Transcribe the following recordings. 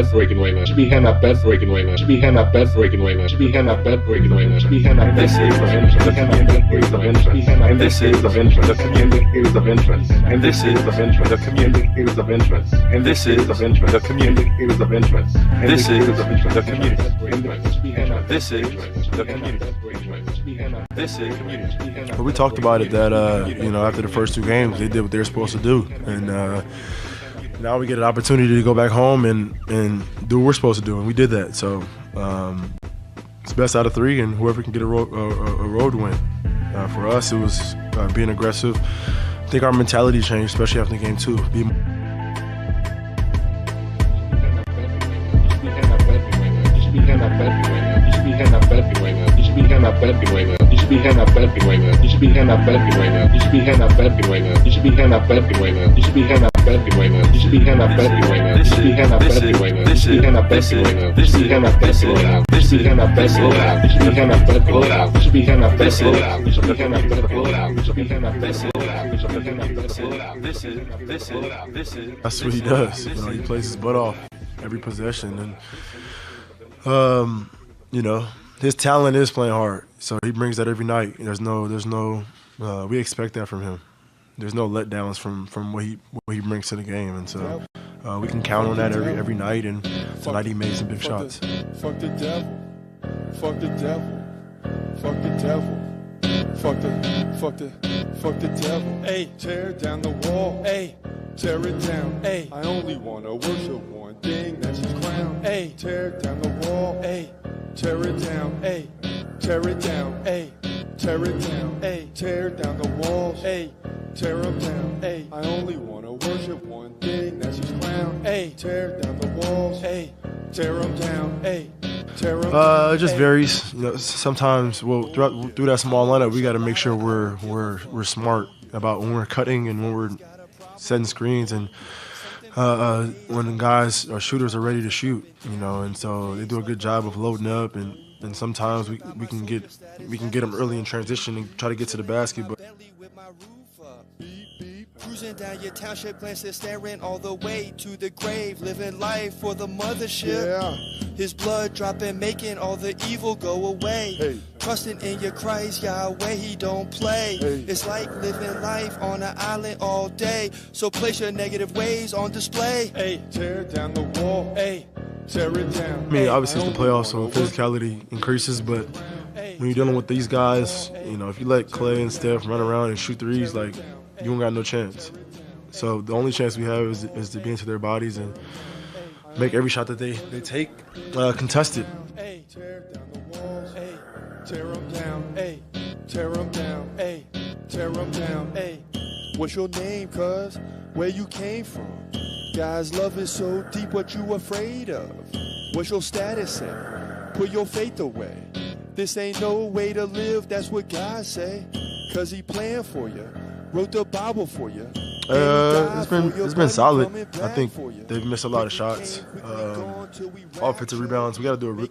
breaking winner. Should be hand up bed breaking winner. Should be hand up bed breaking winner. Should be hand up bed breaking winner. Should be hand up bed breaking winner. Should be hand up bed breaking winner. And this is of interest. The communicators of interest. And this is of interest. The communicators of interest. And this is of interest. The communicators of interest. And this is of interest. The community. This is the community. This is community. Well, we talked about it that after the first two games they did what they were supposed to do, and now we get an opportunity to go back home and do what we're supposed to do, and we did that. So it's best out of three, and whoever can get a road win. For us, it was being aggressive. I think our mentality changed, especially after game two. That's what he does. He plays his butt off every possession, and his talent is playing hard. So he brings that every night. We expect that from him. There's no letdowns from what he brings to the game, and so we can count on that every night. And tonight he made some big shots. Fuck the devil. Fuck the devil. Fuck the devil. Fuck the devil. Hey, tear down the wall. Hey, tear it down. Hey, I only wanna worship one thing, that's his crown. Hey, tear down the wall. Hey, tear it down. Hey, tear it down. Hey, tear it down. Hey, tear down the walls. Hey, tear them down. Hey, I only wanna worship one thing, that's his crown. Hey, tear down the walls. Hey, tear them down. Hey. It just varies. Sometimes, through that small lineup, we got to make sure we're smart about when we're cutting and when we're setting screens, and when the guys or shooters are ready to shoot. And so they do a good job of loading up, and sometimes we can get them early in transition and try to get to the basket, but. Cruising down your township, glances staring all the way to the grave, living life for the mothership. Yeah. His blood dropping, making all the evil go away. Hey. Trusting in your Christ, Yahweh, he don't play. Hey. It's like living life on an island all day. So place your negative ways on display. Hey, tear down the wall. Hey, tear it down. I mean, obviously it's the playoffs, so physicality increases, but when you're dealing with these guys, if you let Clay and Steph run around and shoot threes, you don't got no chance. So the only chance we have is to be into their bodies and make every shot that they take contested. Hey, tear down the walls. Hey, tear them down. Hey, tear them down. Hey, tear them down. Hey, what's your name, cuz? Where you came from? God's love is so deep, what you afraid of? What's your status say? Put your faith away. This ain't no way to live, that's what God say. Cause he planned for you. Wrote the Bible for you. It's been solid. I think they've missed a lot of shots. Offensive rebounds. We got to do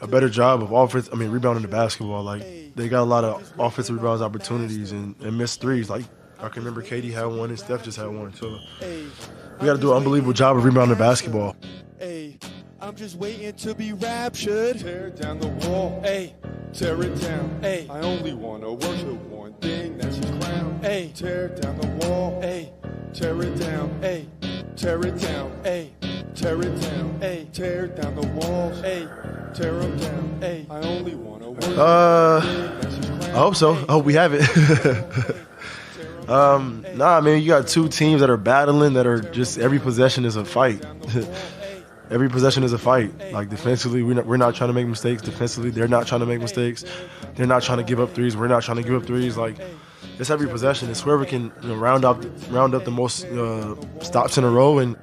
a better job of rebounding the basketball. They got a lot of offensive rebounds opportunities and missed threes. I can remember Katie had one and Steph just had one. So we got to do an unbelievable job of rebounding the basketball. Hey, I'm just waiting to be raptured. Tear down the wall. Hey, tear it down. Hey, I only want to worship one thing, that's his crown. Hey, tear down the wall. Hey, tear it down. Hey, tear it down. Hey, tear it down. Hey, tear down the walls. Hey, tear them down. Hey, I only want to worship one thing, that's his crown. I hope so. I hope we have it. You got two teams that are battling, that are just every possession is a fight. Every possession is a fight. Defensively, we're not trying to make mistakes. Defensively, they're not trying to make mistakes. They're not trying to give up threes. We're not trying to give up threes. It's every possession. It's whoever can round up the most stops in a row. And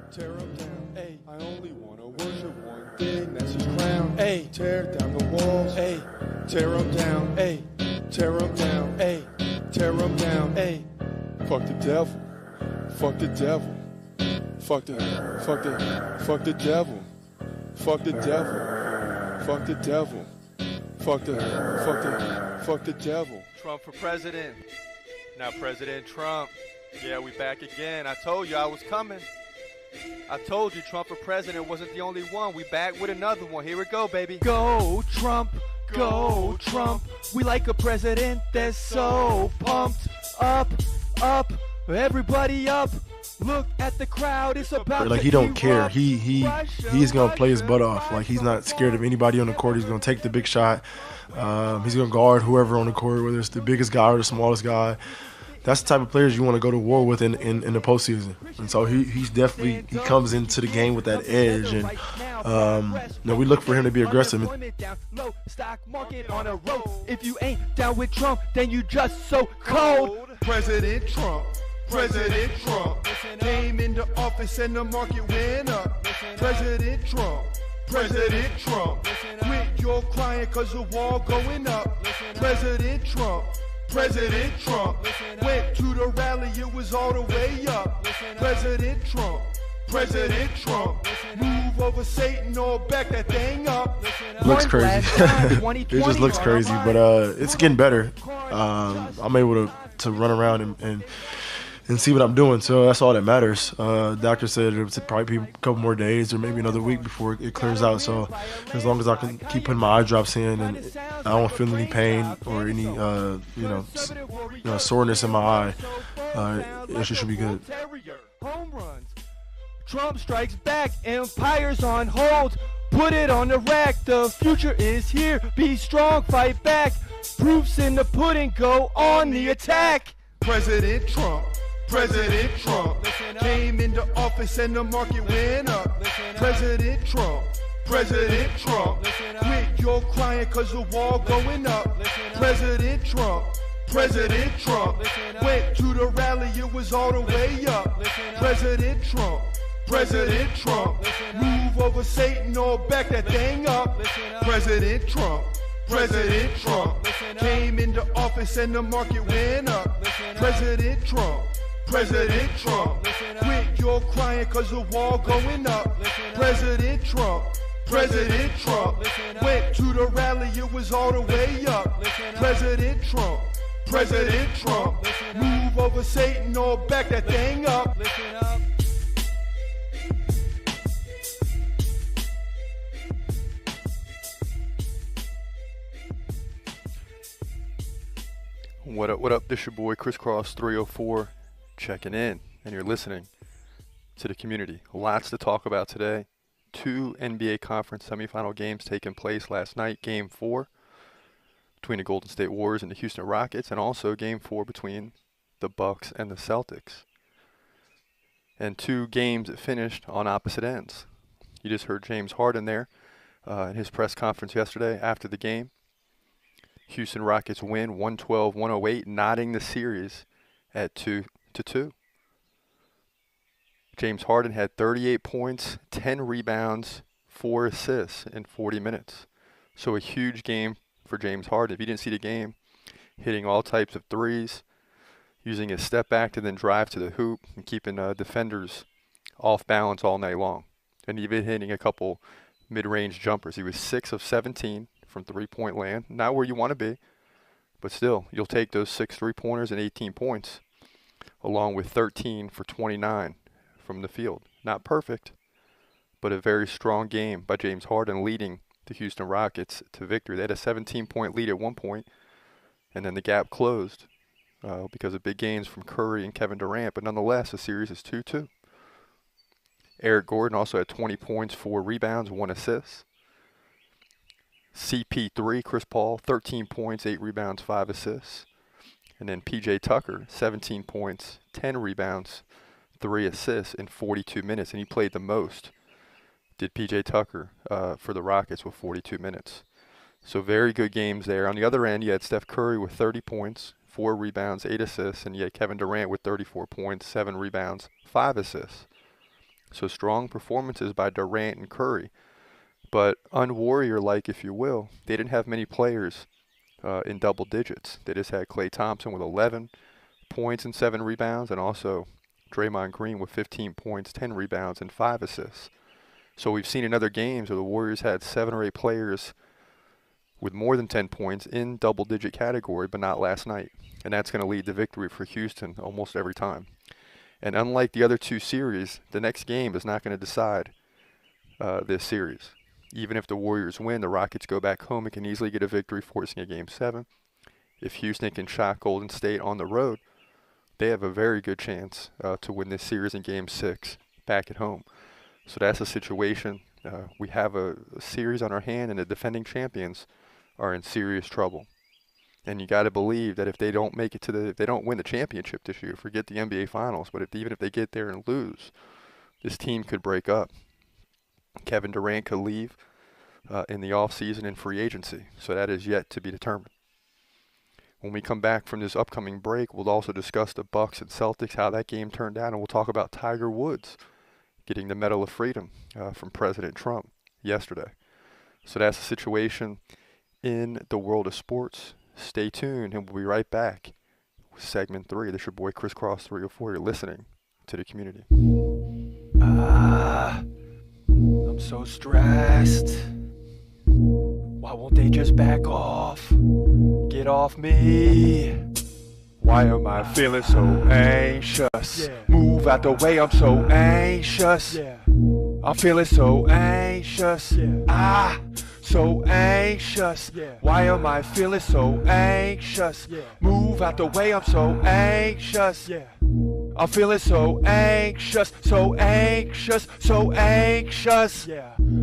I only want to worship one thing, that's his crown. Hey, tear down the walls. Hey, tear them down. Hey, tear them down. Hey, tear them down. Hey, fuck the devil. Fuck the devil. Fuck the devil. Fuck the devil. Fuck the devil. Fuck the devil. Trump for president. Now President Trump. Yeah, we back again. I told you I was coming. I told you Trump for president wasn't the only one. We back with another one. Here we go, baby. Go Trump, go Trump. We like a president that's so pumped up, everybody up. Look at the crowd, it's about like he don't care. He's gonna play his butt off. Like he's not scared of anybody on the court. He's gonna take the big shot. He's gonna guard whoever on the court, whether it's the biggest guy or the smallest guy. That's the type of players you want to go to war with in the postseason. And so he comes into the game with that edge, and we look for him to be aggressive. If you ain't down with Trump, then you just so cold. President Trump came into office and the market went up. President Trump, quit your crying cause the wall going up. President Trump went to the rally, it was all the way up. President Trump, move over Satan or back that thing up. Looks crazy. It just looks crazy, but it's getting better. I'm able to run around and see what I'm doing, so that's all that matters. Doctor said it would probably be a couple more days or maybe another week before it clears out, so as long as I can keep putting my eye drops in and I don't feel any pain or any soreness in my eye, it should be good. Home runs. Trump strikes back, empire's on hold. Put it on the rack, the future is here. Be strong, fight back. Proofs in the pudding, go on the attack. President Trump came into office and the market went up. President Trump, quit your crying cause the wall going up. President Trump, went to the rally, it was all the way up. President Trump, move over Satan or back that thing up. President Trump, came into office and the market went up. President Trump, quit your crying cause the wall going up. President Trump, went to the rally, it was all the way up. President Trump, move over Satan or back that thing up. What up, this your boy Crisscross 304 checking in, and you're listening to the community. Lots to talk about today. 2 NBA Conference semifinal games taking place last night. Game 4 between the Golden State Warriors and the Houston Rockets, and also Game 4 between the Bucks and the Celtics. And 2 games that finished on opposite ends. You just heard James Harden there in his press conference yesterday after the game. Houston Rockets win 112-108, knotting the series at 2-2. James Harden had 38 points, 10 rebounds, 4 assists in 40 minutes. So a huge game for James Harden. If you didn't see the game, hitting all types of threes, using his step back to then drive to the hoop, and keeping defenders off balance all night long. And even hitting a couple mid-range jumpers. He was 6 of 17 from three-point land. Not where you want to be, but still, you'll take those 6 3-pointers and 18 points, along with 13 for 29 from the field. Not perfect, but a very strong game by James Harden, leading the Houston Rockets to victory. They had a 17-point lead at one point, and then the gap closed because of big gains from Curry and Kevin Durant. But nonetheless, the series is 2-2. Eric Gordon also had 20 points, 4 rebounds, 1 assist. CP3, Chris Paul, 13 points, 8 rebounds, 5 assists. And then PJ Tucker, 17 points, 10 rebounds, 3 assists in 42 minutes. And he played the most, did PJ Tucker, for the Rockets with 42 minutes. So very good games there. On the other end, you had Steph Curry with 30 points, 4 rebounds, 8 assists. And you had Kevin Durant with 34 points, 7 rebounds, 5 assists. So strong performances by Durant and Curry. But un-Warrior-like, if you will, they didn't have many players in double digits. They just had Klay Thompson with 11 points and 7 rebounds, and also Draymond Green with 15 points, 10 rebounds, and 5 assists. So we've seen in other games where the Warriors had 7 or 8 players with more than 10 points in double-digit category, but not last night. And that's going to lead to victory for Houston almost every time. And unlike the other two series, the next game is not going to decide this series. Even if the Warriors win, the Rockets go back home and can easily get a victory, forcing a Game 7. If Houston can shock Golden State on the road, they have a very good chance to win this series in Game 6 back at home. So that's the situation. We have a series on our hand, and the defending champions are in serious trouble. And you got to believe that if they don't make it to if they don't win the championship this year, forget the NBA Finals, but even if they get there and lose, this team could break up. Kevin Durant could leave in the offseason in free agency, so that is yet to be determined. When we come back from this upcoming break, we'll also discuss the Bucks and Celtics, how that game turned out, and we'll talk about Tiger Woods getting the Medal of Freedom from President Trump yesterday. So that's the situation in the world of sports. Stay tuned, and we'll be right back with segment 3. This is your boy Crisscross 304. You're listening to the community. I'm so stressed. Why won't they just back off? Get off me. Why am I feeling so anxious? Move out the way, I'm so anxious. I'm feeling so anxious. So anxious. Why am I feeling so anxious? Move out the way, I'm so anxious. I'm feeling so anxious, so anxious, so anxious.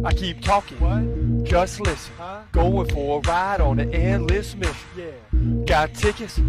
I keep talking, just listen. Going for a ride on an endless mission. Got tickets,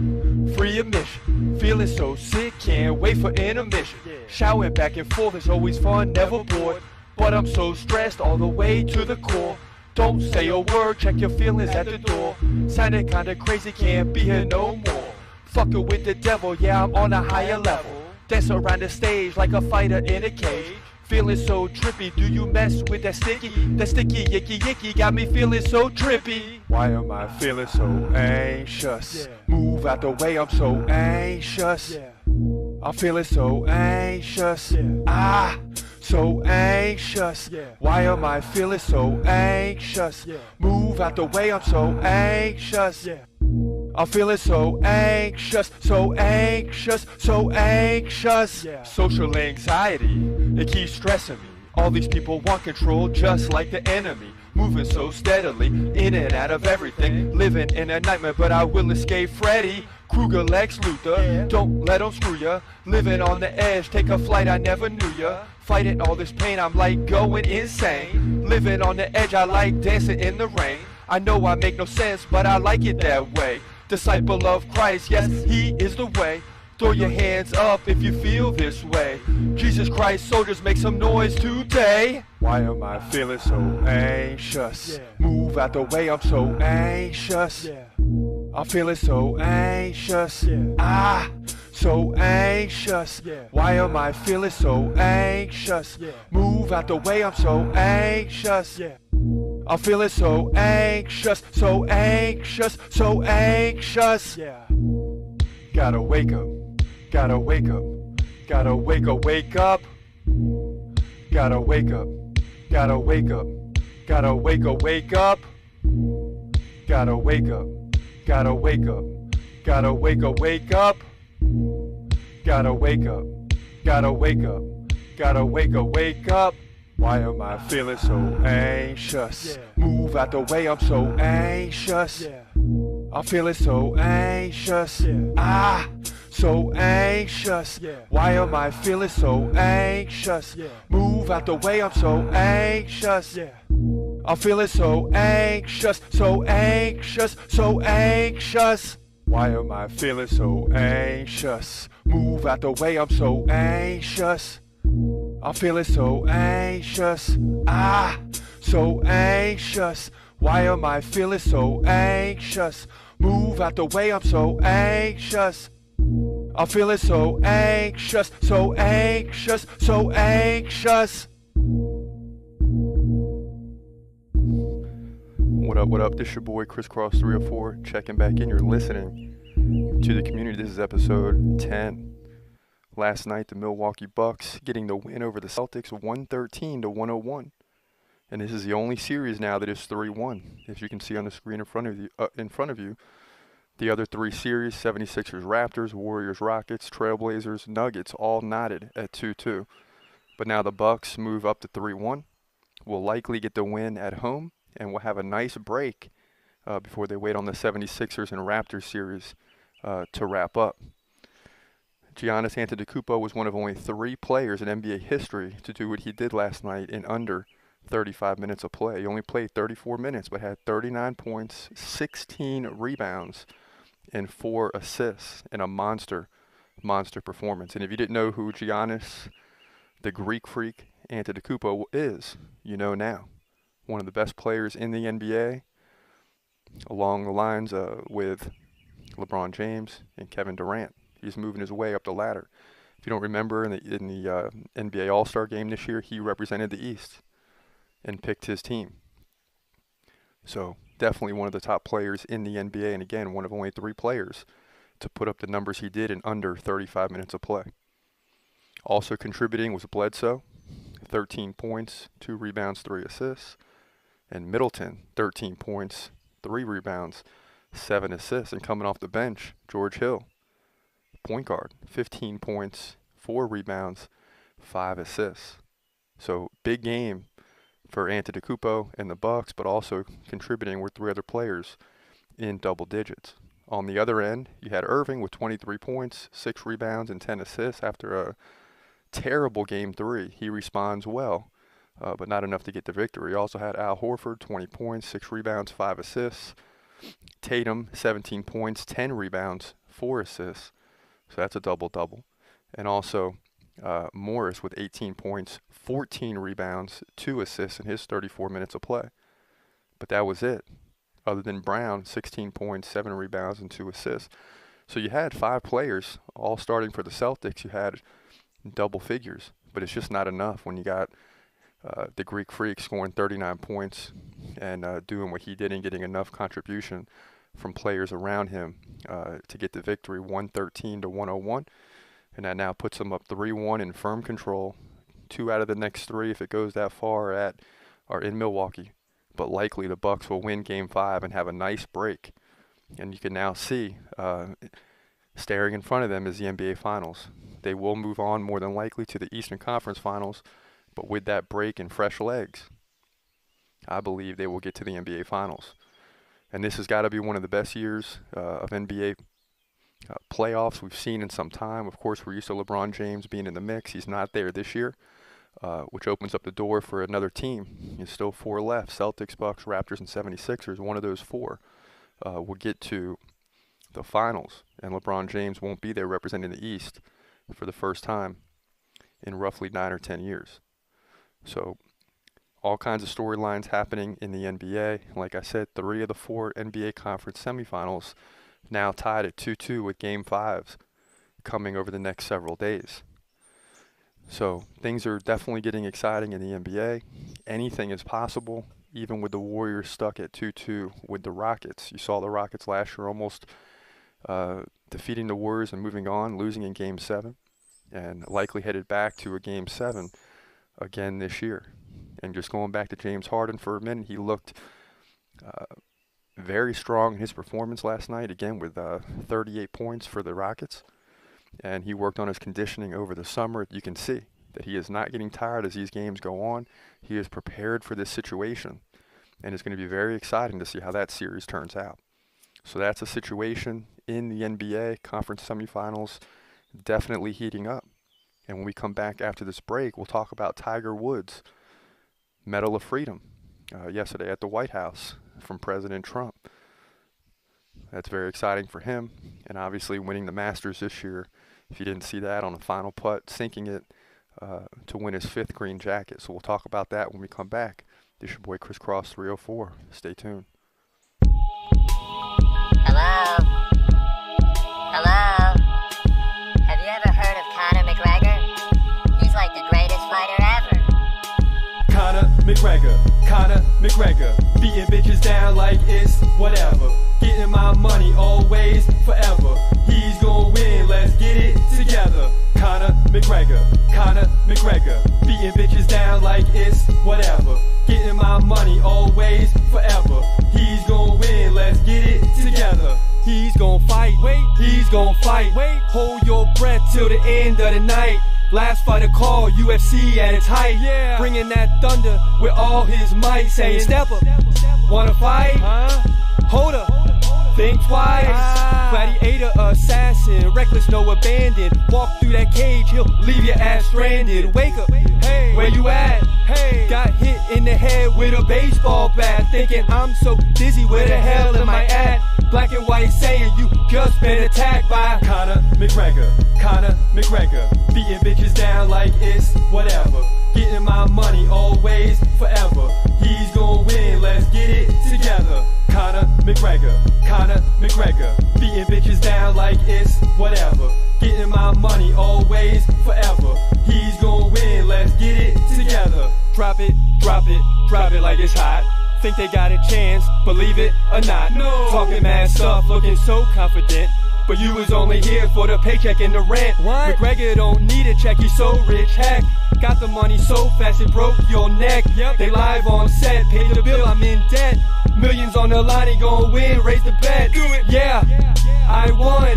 free admission. Feeling so sick, can't wait for intermission. Shouting back and forth is always fun, never bored. But I'm so stressed all the way to the core. Don't say a word, check your feelings at the door. Sounding kinda crazy, can't be here no more. Fucking with the devil, yeah, I'm on a higher level. Dance around the stage like a fighter in a cage. Feeling so trippy, do you mess with that sticky? That sticky yicky yicky got me feeling so trippy. Why am I feeling so anxious? Move out the way, I'm so anxious. I'm feeling so anxious. So anxious. Why am I feeling so anxious? Move out the way, I'm so anxious. I'm feeling so anxious, so anxious, so anxious. Social anxiety, it keeps stressing me. All these people want control just like the enemy. Moving so steadily, in and out of everything. Living in a nightmare, but I will escape Freddy Krueger, Lex Luthor, don't let them screw ya. Living on the edge, take a flight, I never knew ya. Fighting all this pain, I'm like going insane. Living on the edge, I like dancing in the rain. I know I make no sense, but I like it that way. Disciple of Christ, yes, he is the way. Throw your hands up if you feel this way. Jesus Christ, soldiers, make some noise today. Why am I feeling so anxious? Move out the way, I'm so anxious. I'm feeling so anxious. So anxious. Why am I feeling so anxious? Move out the way, I'm so anxious. I'm feeling so anxious, so anxious, so anxious. Gotta wake up, gotta wake up, gotta wake up, wake up. Gotta wake up, gotta wake up, gotta wake up, wake up. Gotta wake up, gotta wake up, gotta wake up, wake up. Gotta wake up, gotta wake up, gotta wake up, wake up. Why am I feeling so anxious? Move out the way, I'm so anxious. I'm feeling so anxious. So anxious. Why am I feeling so anxious? Move out the way, I'm so anxious. I'm feeling so anxious, so anxious, so anxious. Why am I feeling so anxious? Move out the way, I'm so anxious. I'm feeling so anxious. So anxious. Why am I feeling so anxious? Move out the way, I'm so anxious. I'm feeling so anxious, so anxious, so anxious. What up? This is your boy Crisscross 304 checking back in. You're listening to the community. This is episode 10. Last night, the Milwaukee Bucks getting the win over the Celtics 113-101. And this is the only series now that is 3-1. As you can see on the screen in front of you, The other 3 series, 76ers Raptors, Warriors Rockets, Trailblazers Nuggets, all knotted at 2-2. But now the Bucks move up to 3-1. Will likely get the win at home, and will have a nice break before they wait on the 76ers and Raptors series to wrap up. Giannis Antetokounmpo was one of only 3 players in NBA history to do what he did last night in under 35 minutes of play. He only played 34 minutes, but had 39 points, 16 rebounds, and 4 assists in a monster performance. And if you didn't know who Giannis, the Greek freak, Antetokounmpo is, you know now. One of the best players in the NBA, along the lines with LeBron James and Kevin Durant. He's moving his way up the ladder. If you don't remember, in the NBA All-Star game this year, he represented the East and picked his team. So definitely one of the top players in the NBA, and again, one of only 3 players to put up the numbers he did in under 35 minutes of play. Also contributing was Bledsoe, 13 points, 2 rebounds, 3 assists. And Middleton, 13 points, 3 rebounds, 7 assists. And coming off the bench, George Hill, point guard, 15 points, 4 rebounds, 5 assists. So big game for Antetokounmpo and the Bucks, but also contributing were 3 other players in double digits. On the other end, you had Irving with 23 points, 6 rebounds, and 10 assists after a terrible Game 3. He responds well, but not enough to get the victory. You also had Al Horford, 20 points, 6 rebounds, 5 assists. Tatum, 17 points, 10 rebounds, 4 assists. So that's a double-double. And also Morris with 18 points, 14 rebounds, 2 assists in his 34 minutes of play. But that was it. Other than Brown, 16 points, 7 rebounds, and 2 assists. So you had 5 players all starting for the Celtics. You had double figures, but it's just not enough when you got the Greek freak scoring 39 points and doing what he did and getting enough contribution from players around him to get the victory, 113-101. And that now puts them up 3-1 in firm control. 2 out of the next 3, if it goes that far, are in Milwaukee. But likely the Bucks will win Game 5 and have a nice break. And you can now see, staring in front of them is the NBA Finals. They will move on more than likely to the Eastern Conference Finals, but with that break and fresh legs, I believe they will get to the NBA Finals. And this has got to be one of the best years of NBA playoffs we've seen in some time. Of course, we're used to LeBron James being in the mix. He's not there this year, which opens up the door for another team. There's still 4 left: Celtics, Bucks, Raptors, and 76ers. One of those 4 will get to the finals, and LeBron James won't be there representing the East for the first time in roughly 9 or 10 years. So all kinds of storylines happening in the NBA. Like I said, 3 of the 4 NBA conference semifinals now tied at 2-2 with Game 5s coming over the next several days. So things are definitely getting exciting in the NBA. Anything is possible, even with the Warriors stuck at 2-2 with the Rockets. You saw the Rockets last year almost defeating the Warriors and moving on, losing in Game 7, and likely headed back to a Game 7 again this year. And just going back to James Harden for a minute, he looked very strong in his performance last night, again with 38 points for the Rockets. And he worked on his conditioning over the summer. You can see that he is not getting tired as these games go on. He is prepared for this situation, and it's going to be very exciting to see how that series turns out. So that's a situation in the NBA conference semifinals, definitely heating up. And when we come back after this break, we'll talk about Tiger Woods' Medal of Freedom yesterday at the White House from President Trump. That's very exciting for him, and obviously winning the Masters this year, if you didn't see that, on a final putt, sinking it to win his 5th green jacket. So we'll talk about that when we come back. This is your boy Chris Cross 304. Stay tuned. Hello? Hello? Have you ever heard of Conor McGregor? He's like the greatest fighter ever. Conor McGregor, beating bitches down like it's whatever. Getting my money always, forever. He's gonna win, let's get it together. Conor McGregor, beating bitches down like it's whatever. Getting my money always, forever. He's gonna win, let's get it together. He's gonna gon' fight. Hold your breath till the end of the night. Last fighter call, UFC at its height. Bringing that thunder with all his might, saying step up, wanna fight? Hold up, think twice. Gladiator assassin, reckless, no abandon. Walk through that cage, he'll leave your ass stranded. Wake up, hey, where you at? Hey, got hit in the head with a baseball bat. Thinking I'm so dizzy, where the hell am I at? Black and white saying you just been attacked by Conor McGregor. Conor McGregor, beating bitches down like it's whatever. Getting my money always, forever. He's gonna win, let's get it together. Conor McGregor, Conor McGregor, beating bitches down like it's whatever. Getting my money always, forever. He's gonna win, let's get it together. Drop it, drop it, drop it like it's hot. Think they got a chance, believe it or not. No. Talking mad stuff, looking so confident. But you was only here for the paycheck and the rent. What? McGregor don't need a check, he's so rich. Heck, got the money so fast it broke your neck. Yep. They live on set, paid the bill, I'm in debt. Millions on the line, he gon' win, raise the bet. Do it. Yeah, I won.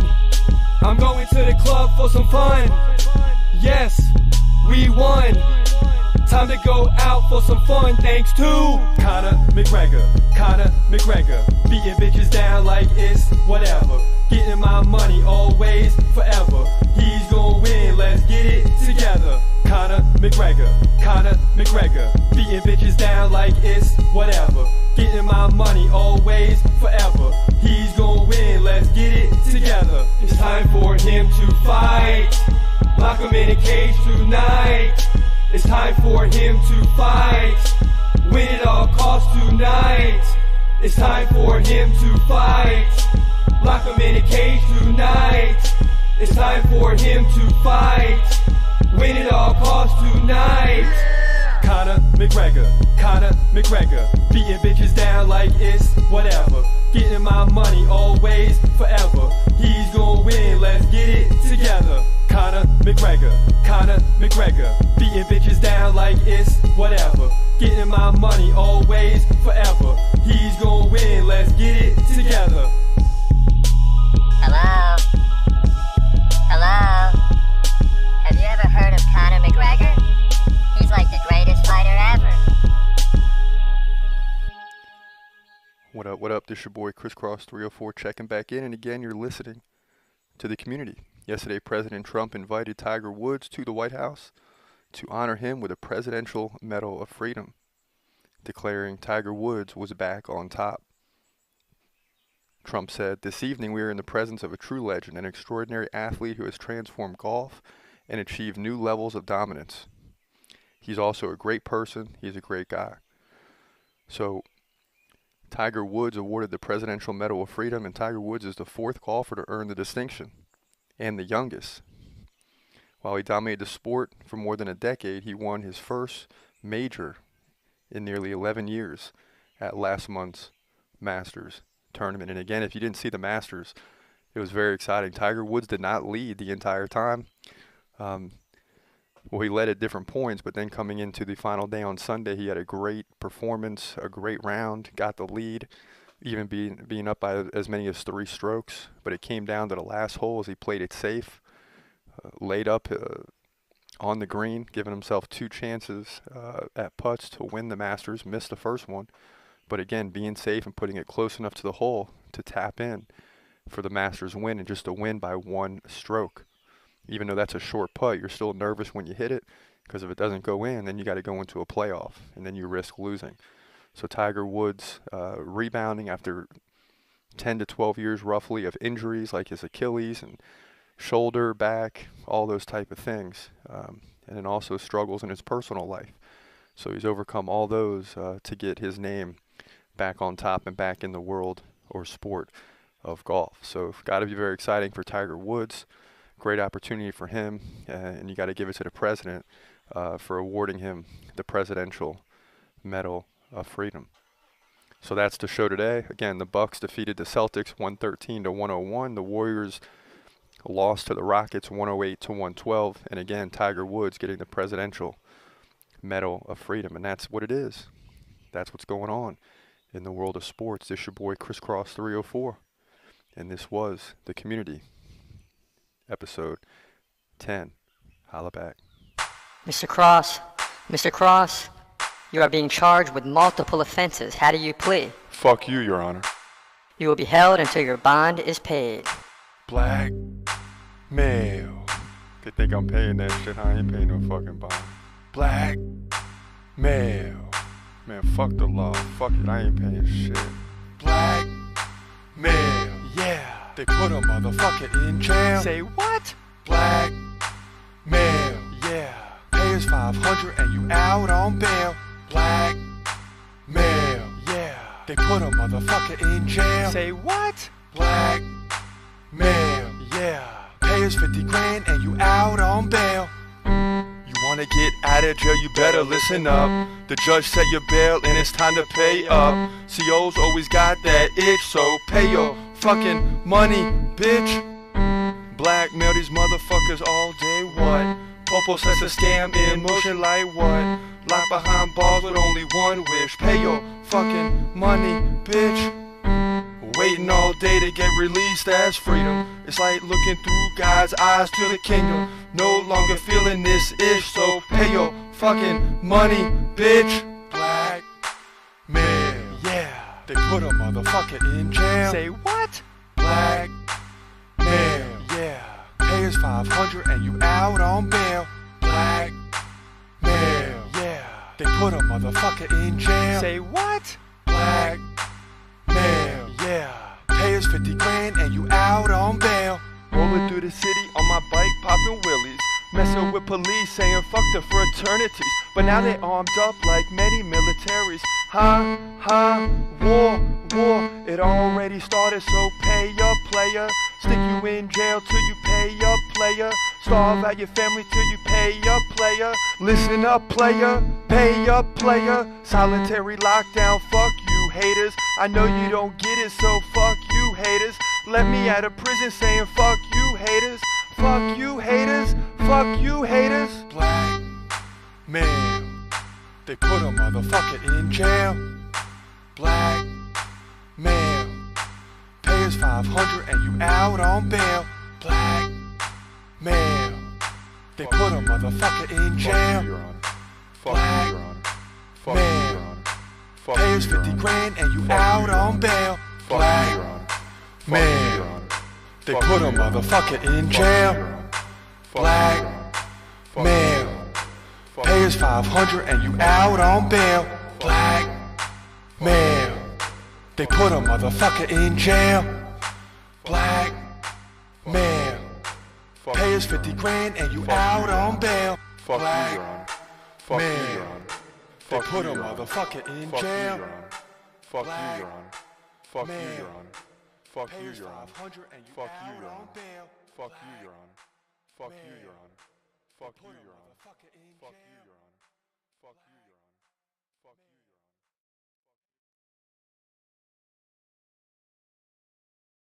I'm going to the club for some fun. Yes, we won. Time to go out for some fun, thanks to Conor McGregor. Conor McGregor, beating bitches down like it's whatever. Getting my money always, forever. He's gonna win, let's get it together. Conor McGregor. Conor McGregor, beating bitches down like it's whatever. Getting my money always, forever. He's gonna win, let's get it together. It's time for him to fight. Lock him in a cage tonight. It's time for him to fight. Win at all costs tonight. It's time for him to fight. Lock him in a cage tonight. It's time for him to fight. Win at all costs tonight. Conor McGregor. Conor McGregor, beating bitches down like it's whatever. Getting my money always, forever. He's gonna win, let's get it together. Conor McGregor. Conor McGregor, beating bitches down like it's whatever. Getting my money always, forever. He's gonna win, let's get it together. Hello? Hello? Have you ever heard of Conor McGregor? He's like the greatest fighter ever. What up, what up? This your boy Crisscross 304 checking back in, and again, you're listening to the community. Yesterday, President Trump invited Tiger Woods to the White House to honor him with a Presidential Medal of Freedom, declaring Tiger Woods was back on top. Trump said, "This evening we are in the presence of a true legend, an extraordinary athlete who has transformed golf and achieved new levels of dominance. He's also a great person. He's a great guy." So, Tiger Woods awarded the Presidential Medal of Freedom, and Tiger Woods is the fourth golfer to earn the distinction, and the youngest. While he dominated the sport for more than a decade, he won his first major in nearly 11 years at last month's Masters tournament. And again, if you didn't see the Masters, it was very exciting. Tiger Woods did not lead the entire time. Well, he led at different points, but then coming into the final day on Sunday, he had a great performance, a great round, got the lead, even being up by as many as 3 strokes. But it came down to the last hole as he played it safe, laid up on the green, giving himself 2 chances at putts to win the Masters, missed the first one. But again, being safe and putting it close enough to the hole to tap in for the Masters win, and just to win by 1 stroke. Even though that's a short putt, you're still nervous when you hit it, because if it doesn't go in, then you got to go into a playoff, and then you risk losing. So Tiger Woods rebounding after 10 to 12 years roughly of injuries like his Achilles and shoulder, back, all those type of things, and then also struggles in his personal life. So he's overcome all those to get his name back on top and back in the world or sport of golf. So got to be very exciting for Tiger Woods. Great opportunity for him, and you got to give it to the president for awarding him the Presidential Medal of Freedom. So that's the show today. Again, the Bucks defeated the Celtics 113 to 101. The Warriors lost to the Rockets 108 to 112. And again, Tiger Woods getting the Presidential Medal of Freedom, and that's what it is. That's what's going on in the world of sports. This your boy Crisscross 304, and this was the community. episode 10. Holla back. Mr. Cross, you are being charged with multiple offenses. How do you plead? Fuck you, Your Honor. You will be held until your bond is paid. Black male. They think I'm paying that shit. I ain't paying no fucking bond. Black male. Man, fuck the law. Fuck it, I ain't paying shit. Black male. Yeah. They put a motherfucker in jail. Say what? Black male. Yeah. Pay us $500 and you out on bail. Black male. Yeah. They put a motherfucker in jail. Say what? Black male. Yeah. Pay us $50,000 and you out on bail. You wanna get out of jail, you better listen up. The judge set your bail and it's time to pay up. CO's always got that itch, so pay your fucking money, bitch. Blackmail these motherfuckers all day, what? Popo sets a scam in motion like what? Locked behind bars with only one wish. Pay your fucking money, bitch. Waiting all day to get released as freedom. It's like looking through God's eyes to the kingdom. No longer feeling this ish, so pay your fucking money, bitch. Black man, yeah. They put a motherfucker in jail. Say what? Black man, yeah. Pay us $500 and you out on bail. Black man, yeah. They put a motherfucker in jail. Say what? Black man, yeah. Pay us $50,000 and you out on bail. Rolling through the city on my bike, popping willies. Messing with police, saying fuck the fraternities. But now they armed up like many militaries. War. It already started, so pay up, player. Stick you in jail till you pay up, player. Starve out your family till you pay up, player. Listen up, player. Pay up, player. Solitary lockdown, fuck you haters. I know you don't get it, so fuck you haters. Let me out of prison saying fuck you haters. Fuck you haters. Fuck you haters. Black man. They put a motherfucker in jail. Black man. Pay us $500 and you out on bail. Black man. They put a motherfucker in jail. Black man. Pay us $50,000 and you out on bail. Black man. They put a motherfucker in jail. Black man. Pay us $500 and you out on bail. Black man. They put a motherfucker in jail. Black man. Pay us $50,000 and you out on bail. Black man. They put a motherfucker in jail. Black man. Pay us $500 and you out on bail. Fuck you, Your Honor. Fuck you, Your Honor. Fuck you, Your Honor. Fuck you, Your Honor. Fuck you, Your Honor.